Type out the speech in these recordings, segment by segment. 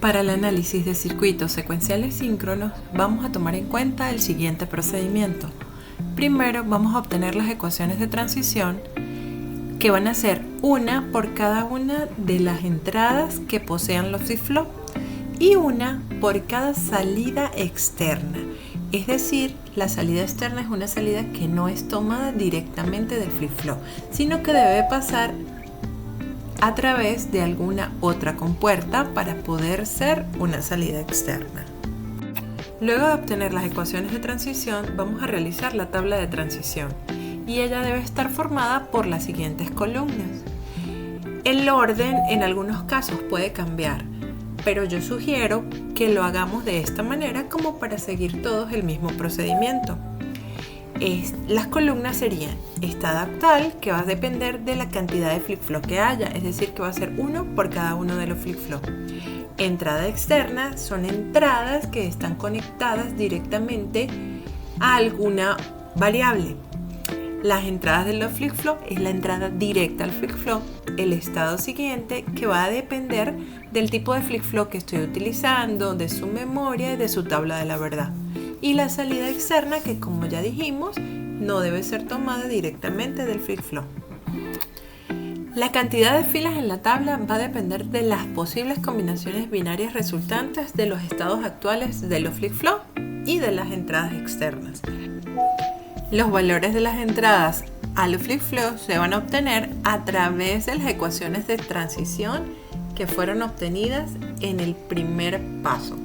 Para el análisis de circuitos secuenciales síncronos vamos a tomar en cuenta el siguiente procedimiento. Primero vamos a obtener las ecuaciones de transición que van a ser una por cada una de las entradas que posean los flip-flop y una por cada salida externa. Es decir, la salida externa es una salida que no es tomada directamente del flip-flop, sino que debe pasar a través de alguna otra compuerta para poder ser una salida externa. Luego de obtener las ecuaciones de transición, vamos a realizar la tabla de transición y ella debe estar formada por las siguientes columnas. El orden en algunos casos puede cambiar, pero yo sugiero que lo hagamos de esta manera como para seguir todos el mismo procedimiento. Las columnas serían estado actual, que va a depender de la cantidad de flip-flop que haya, es decir, que va a ser uno por cada uno de los flip-flop. Entrada externa son entradas que están conectadas directamente a alguna variable. Las entradas de los flip-flop es la entrada directa al flip-flop. El estado siguiente, que va a depender del tipo de flip-flop que estoy utilizando, de su memoria y de su tabla de la verdad. Y la salida externa, que como ya dijimos, no debe ser tomada directamente del flip-flop. La cantidad de filas en la tabla va a depender de las posibles combinaciones binarias resultantes de los estados actuales de los flip-flop y de las entradas externas. Los valores de las entradas a los flip-flop se van a obtener a través de las ecuaciones de transición que fueron obtenidas en el primer paso.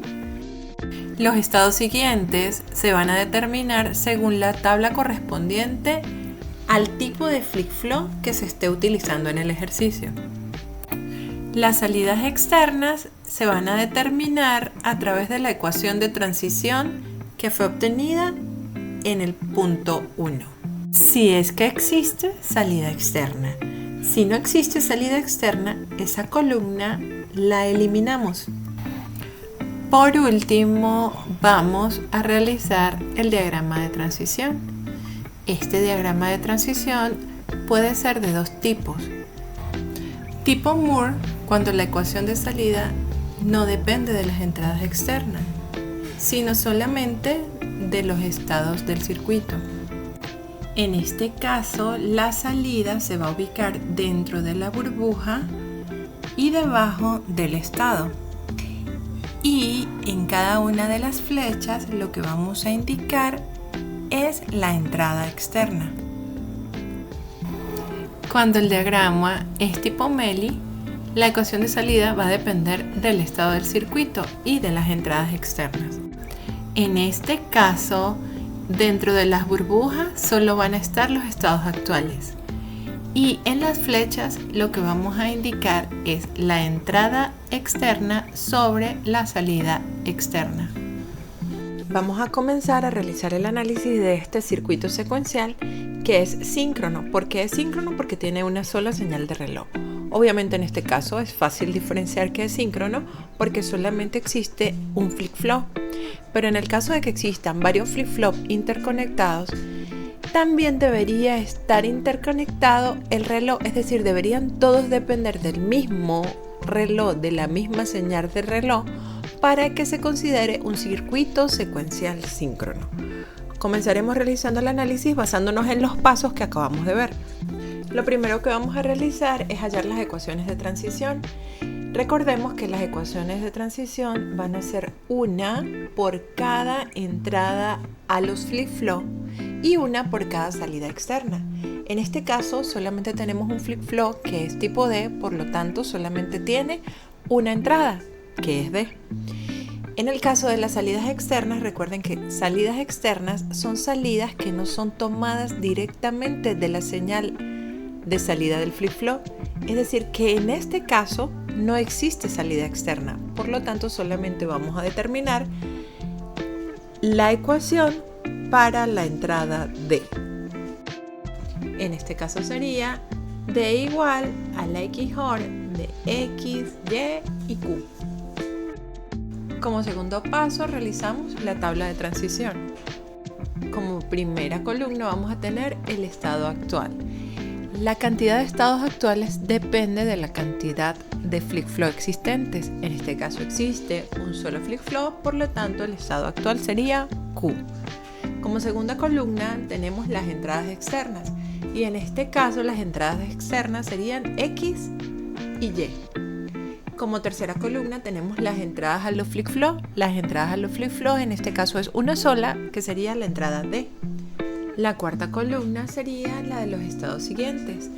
Los estados siguientes se van a determinar según la tabla correspondiente al tipo de flip-flop que se esté utilizando en el ejercicio. Las salidas externas se van a determinar a través de la ecuación de transición que fue obtenida en el punto 1. Si es que existe salida externa. Si no existe salida externa, esa columna la eliminamos. Por último, vamos a realizar el diagrama de transición. Este diagrama de transición puede ser de dos tipos. Tipo Moore, cuando la ecuación de salida no depende de las entradas externas, sino solamente de los estados del circuito. En este caso, la salida se va a ubicar dentro de la burbuja y debajo del estado. Y en cada una de las flechas lo que vamos a indicar es la entrada externa. Cuando el diagrama es tipo Meli, la ecuación de salida va a depender del estado del circuito y de las entradas externas. En este caso, dentro de las burbujas solo van a estar los estados actuales. Y en las flechas lo que vamos a indicar es la entrada externa sobre la salida externa. Vamos a comenzar a realizar el análisis de este circuito secuencial que es síncrono. ¿Por qué es síncrono? Porque tiene una sola señal de reloj. Obviamente en este caso es fácil diferenciar que es síncrono porque solamente existe un flip-flop. Pero en el caso de que existan varios flip-flop interconectados, también debería estar interconectado el reloj, es decir, deberían todos depender del mismo reloj, de la misma señal de reloj, para que se considere un circuito secuencial síncrono. Comenzaremos realizando el análisis basándonos en los pasos que acabamos de ver. Lo primero que vamos a realizar es hallar las ecuaciones de transición. Recordemos que las ecuaciones de transición van a ser una por cada entrada a los flip-flop y una por cada salida externa. En este caso solamente tenemos un flip-flop que es tipo D, por lo tanto solamente tiene una entrada, que es D. En el caso de las salidas externas, recuerden que salidas externas son salidas que no son tomadas directamente de la señal de salida del flip-flop, es decir, que en este caso no existe salida externa, por lo tanto solamente vamos a determinar la ecuación para la entrada D. En este caso sería D igual a la XOR de X, Y y Q. Como segundo paso realizamos la tabla de transición. Como primera columna vamos a tener el estado actual. La cantidad de estados actuales depende de la cantidad de flip-flop existentes. En este caso existe un solo flip-flop, por lo tanto el estado actual sería Q. Como segunda columna tenemos las entradas externas y en este caso las entradas externas serían X y Y. Como tercera columna tenemos las entradas a los flip-flop. Las entradas a los flip-flop en este caso es una sola, que sería la entrada D. La cuarta columna sería la de los estados siguientes.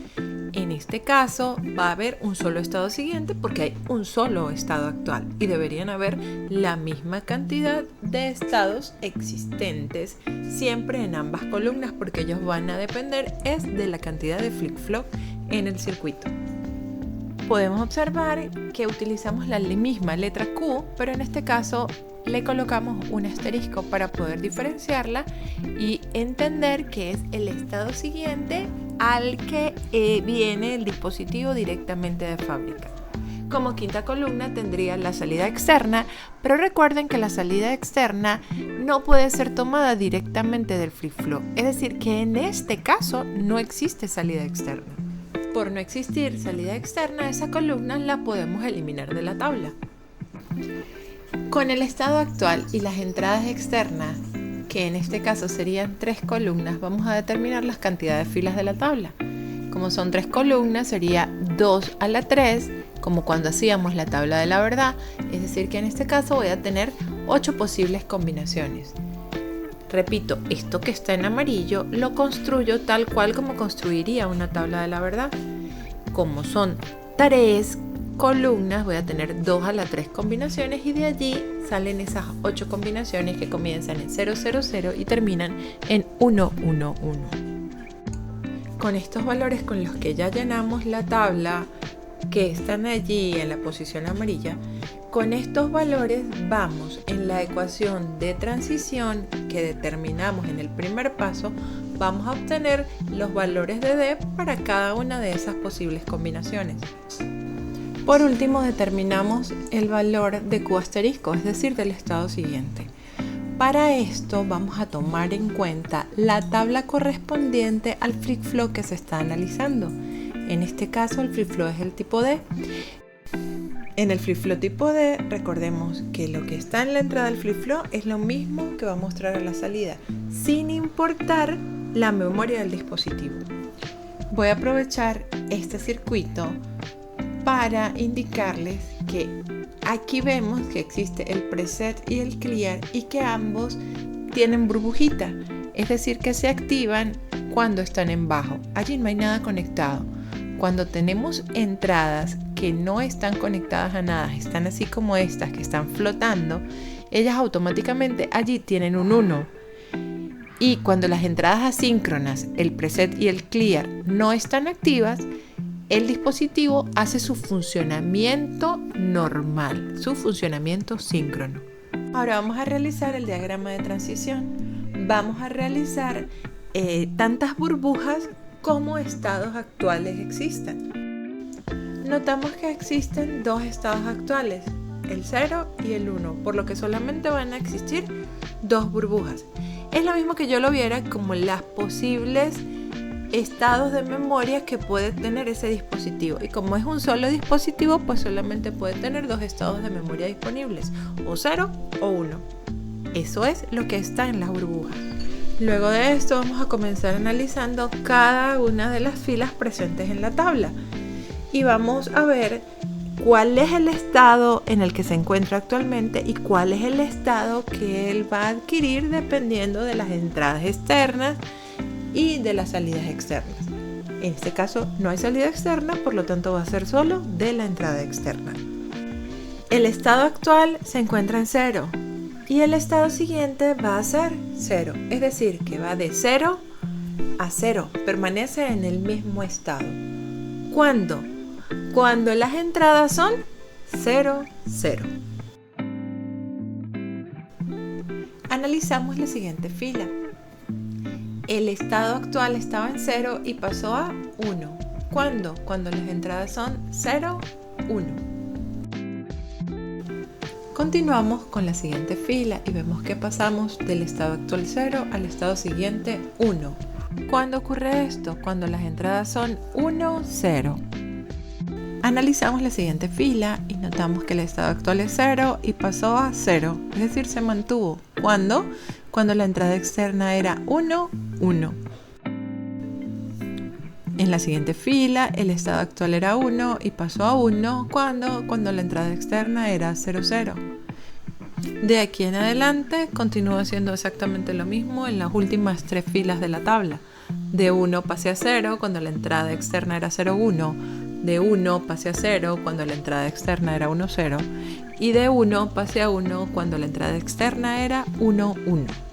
En este caso va a haber un solo estado siguiente porque hay un solo estado actual y deberían haber la misma cantidad de estados existentes siempre en ambas columnas porque ellos van a depender de la cantidad de flip-flop en el circuito. Podemos observar que utilizamos la misma letra Q, pero en este caso le colocamos un asterisco para poder diferenciarla y entender que es el estado siguiente al que viene el dispositivo directamente de fábrica. Como quinta columna tendría la salida externa, pero recuerden que la salida externa no puede ser tomada directamente del flip-flop, es decir, que en este caso no existe salida externa. Por no existir salida externa, esa columna la podemos eliminar de la tabla. Con el estado actual y las entradas externas, que en este caso serían 3 columnas, vamos a determinar las cantidades de filas de la tabla. Como son 3 columnas, sería 2 a la 3, como cuando hacíamos la tabla de la verdad, es decir que en este caso voy a tener 8 posibles combinaciones. Repito, esto que está en amarillo lo construyo tal cual como construiría una tabla de la verdad. Como son 3 columnas, voy a tener 2 a la 3 combinaciones y de allí salen esas 8 combinaciones que comienzan en 0, 0, 0 y terminan en 1, 1, 1. Con estos valores con los que ya llenamos la tabla que están allí en la posición amarilla, con estos valores vamos en la ecuación de transición que determinamos en el primer paso, vamos a obtener los valores de D para cada una de esas posibles combinaciones. Por último determinamos el valor de Q asterisco, es decir, del estado siguiente. Para esto vamos a tomar en cuenta la tabla correspondiente al flip-flop que se está analizando. En este caso el flip-flop es el tipo D. En el flip-flop tipo D, recordemos que lo que está en la entrada del flip-flop es lo mismo que va a mostrar a la salida, sin importar la memoria del dispositivo. Voy a aprovechar este circuito para indicarles que aquí vemos que existe el preset y el clear y que ambos tienen burbujita, es decir que se activan cuando están en bajo. Allí no hay nada conectado. Cuando tenemos entradas que no están conectadas a nada, están así como estas que están flotando, ellas automáticamente allí tienen un 1. Y cuando las entradas asíncronas, el preset y el clear no están activas, el dispositivo hace su funcionamiento normal, su funcionamiento síncrono. Ahora vamos a realizar el diagrama de transición. Vamos a realizar tantas burbujas como estados actuales existan. Notamos que existen 2 estados actuales, el 0 y el 1, por lo que solamente van a existir 2 burbujas. Es lo mismo que yo lo viera como las posibles estados de memoria que puede tener ese dispositivo, y como es un solo dispositivo, pues solamente puede tener 2 estados de memoria disponibles, o 0 o 1. Eso es lo que está en las burbujas. Luego de esto vamos a comenzar analizando cada una de las filas presentes en la tabla y vamos a ver cuál es el estado en el que se encuentra actualmente y cuál es el estado que él va a adquirir dependiendo de las entradas externas y de las salidas externas. En este caso no hay salida externa, por lo tanto va a ser solo de la entrada externa. El estado actual se encuentra en 0 y el estado siguiente va a ser 0, es decir, que va de 0 a 0, permanece en el mismo estado. ¿Cuándo? Cuando las entradas son 0, 0. Analizamos la siguiente fila. El estado actual estaba en 0 y pasó a 1. ¿Cuándo? Cuando las entradas son 0, 1. Continuamos con la siguiente fila y vemos que pasamos del estado actual 0 al estado siguiente 1. ¿Cuándo ocurre esto? Cuando las entradas son 1, 0. Analizamos la siguiente fila y notamos que el estado actual es 0 y pasó a 0, es decir, se mantuvo. ¿Cuándo? Cuando la entrada externa era 1, 1. En la siguiente fila, el estado actual era 1 y pasó a 1. ¿Cuándo? Cuando la entrada externa era 0, 0. De aquí en adelante, continúa haciendo exactamente lo mismo en las últimas 3 filas de la tabla. De 1 pasé a 0 cuando la entrada externa era 0, 1. De 1 pasé a 0 cuando la entrada externa era 1, 0. Y de 1 pasé a 1 cuando la entrada externa era 1, 1.